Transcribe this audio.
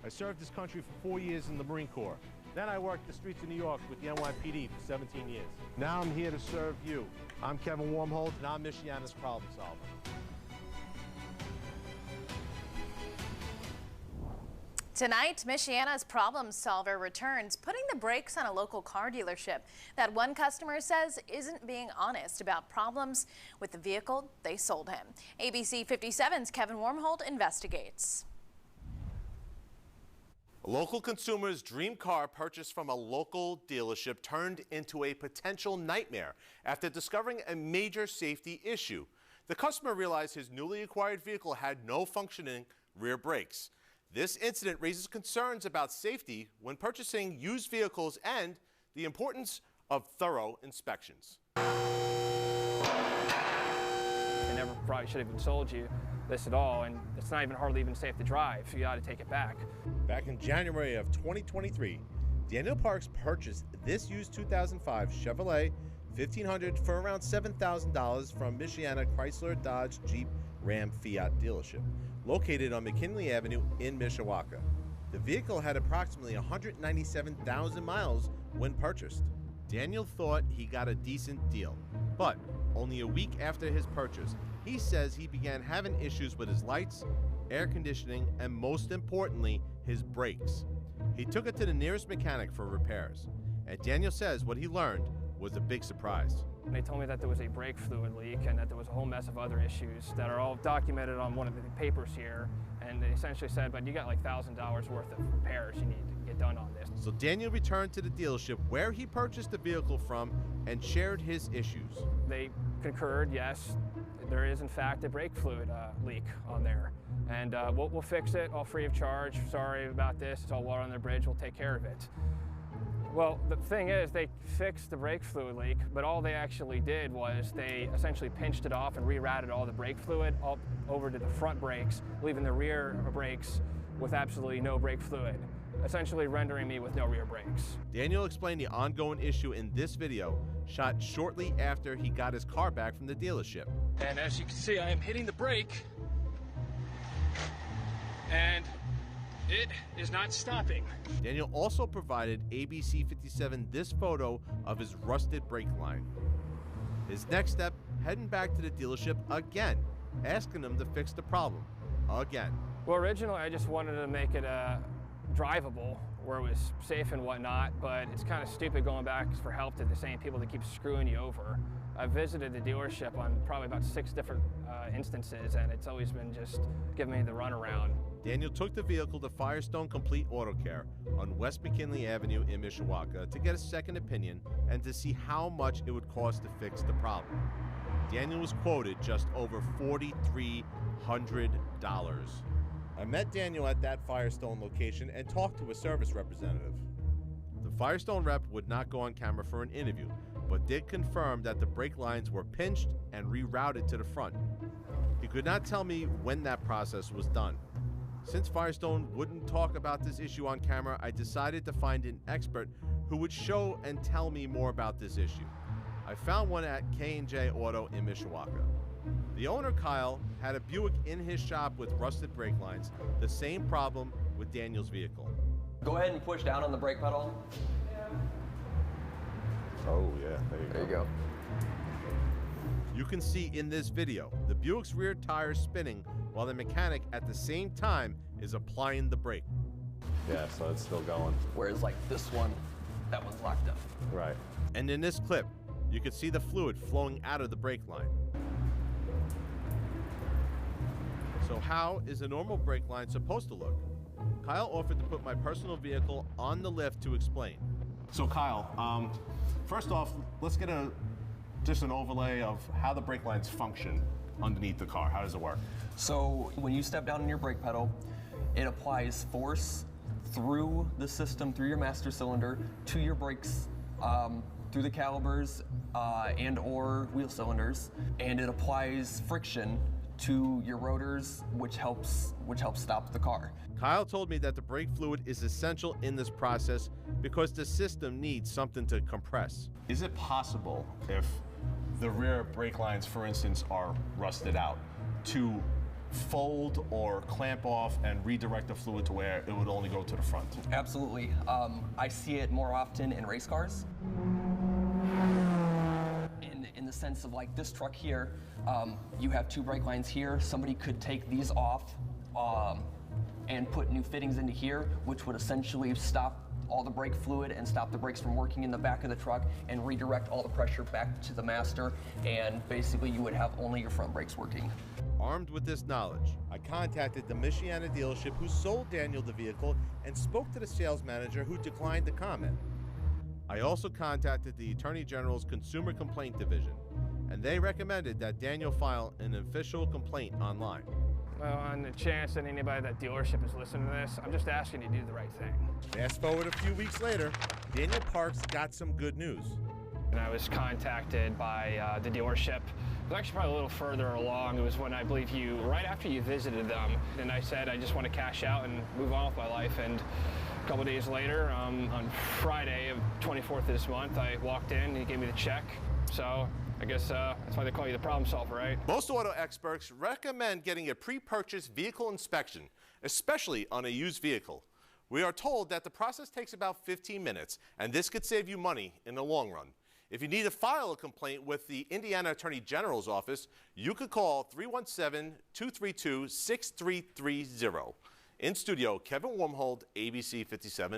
I served this country for 4 years in the Marine Corps. Then I worked the streets of New York with the NYPD for 17 years. Now I'm here to serve you. I'm Kevin Wormholt, and I'm Michiana's problem solver. Tonight, Michiana's problem solver returns, putting the brakes on a local car dealership that one customer says isn't being honest about problems with the vehicle they sold him. ABC 57's Kevin Wormholt investigates. A local consumer's dream car purchased from a local dealership turned into a potential nightmare after discovering a major safety issue. The customer realized his newly acquired vehicle had no functioning rear brakes. This incident raises concerns about safety when purchasing used vehicles and the importance of thorough inspections. They never probably should have even sold you this at all, and it's not even hardly even safe to drive, so you ought to take it back. Back in January of 2023, Daniel Parks purchased this used 2005 Chevrolet 1500 for around $7,000 from Michiana Chrysler Dodge Jeep Ram Fiat dealership, located on McKinley Avenue in Mishawaka. The vehicle had approximately 197,000 miles when purchased. Daniel thought he got a decent deal, but only a week after his purchase, he says he began having issues with his lights, air conditioning, and most importantly, his brakes. He took it to the nearest mechanic for repairs, and Daniel says what he learned was a big surprise. They told me that there was a brake fluid leak and that there was a whole mess of other issues that are all documented on one of the papers here, and they essentially said, but you got like $1,000 worth of repairs you need to get done on this. So Daniel returned to the dealership where he purchased the vehicle from and shared his issues. They concurred, yes, there is in fact a brake fluid leak on there, and we'll fix it all free of charge. Sorry about this, it's all water on the bridge, we'll take care of it. Well, the thing is, they fixed the brake fluid leak, but all they actually did was they essentially pinched it off and rerouted all the brake fluid up over to the front brakes, leaving the rear brakes with absolutely no brake fluid, essentially rendering me with no rear brakes. Daniel explained the ongoing issue in this video, shot shortly after he got his car back from the dealership. And as you can see, I am hitting the brake, and it is not stopping. Daniel also provided ABC 57 this photo of his rusted brake line. His next step, heading back to the dealership again, asking them to fix the problem again. Well, originally I just wanted to make it drivable, where it was safe and whatnot, but it's kind of stupid going back for help to the same people that keep screwing you over. I visited the dealership on probably about 6 different instances, and it's always been just giving me the runaround. Daniel took the vehicle to Firestone Complete Auto Care on West McKinley Avenue in Mishawaka to get a second opinion and to see how much it would cost to fix the problem. Daniel was quoted just over $4,300. I met Daniel at that Firestone location and talked to a service representative. The Firestone rep would not go on camera for an interview, but did confirm that the brake lines were pinched and rerouted to the front. He could not tell me when that process was done. Since Firestone wouldn't talk about this issue on camera, I decided to find an expert who would show and tell me more about this issue. I found one at K&J Auto in Mishawaka. The owner, Kyle, had a Buick in his shop with rusted brake lines, the same problem with Daniel's vehicle. Go ahead and push down on the brake pedal. Oh yeah, There you go. You can see in this video, the Buick's rear tire spinning while the mechanic at the same time is applying the brake. Yeah, so it's still going. Whereas like this one, that one's locked up. Right. And in this clip, you can see the fluid flowing out of the brake line. So how is a normal brake line supposed to look? Kyle offered to put my personal vehicle on the lift to explain. So Kyle, first off, let's get just an overlay of how the brake lines function underneath the car. How does it work? So when you step down on your brake pedal, it applies force through the system, through your master cylinder, to your brakes, through the calipers and or wheel cylinders, and it applies friction to your rotors, which helps stop the car. Kyle told me that the brake fluid is essential in this process because the system needs something to compress. Is it possible, if the rear brake lines, for instance, are rusted out, to fold or clamp off and redirect the fluid to where it would only go to the front? Absolutely. I see it more often in race cars. In the sense of like this truck here, you have two brake lines here. Somebody could take these off and put new fittings into here, which would essentially stop all the brake fluid and stop the brakes from working in the back of the truck and redirect all the pressure back to the master, and basically you would have only your front brakes working. Armed with this knowledge, I contacted the Michiana dealership who sold Daniel the vehicle and spoke to the sales manager who declined to comment. I also contacted the Attorney General's Consumer Complaint Division, and they recommended that Daniel file an official complaint online. Well, on the chance that anybody at that dealership is listening to this, I'm just asking you to do the right thing. Fast forward a few weeks later, Daniel Parks got some good news. And I was contacted by the dealership. It was actually probably a little further along. It was when I believe right after you visited them, and I said I just want to cash out and move on with my life. And a couple days later, on Friday of 24th of this month, I walked in and he gave me the check. So I guess that's why they call you the problem solver, right? Most auto experts recommend getting a pre-purchase vehicle inspection, especially on a used vehicle. We are told that the process takes about 15 minutes, and this could save you money in the long run. If you need to file a complaint with the Indiana Attorney General's office, you could call 317-232-6330. In studio, Kevin Wormhold, ABC 57.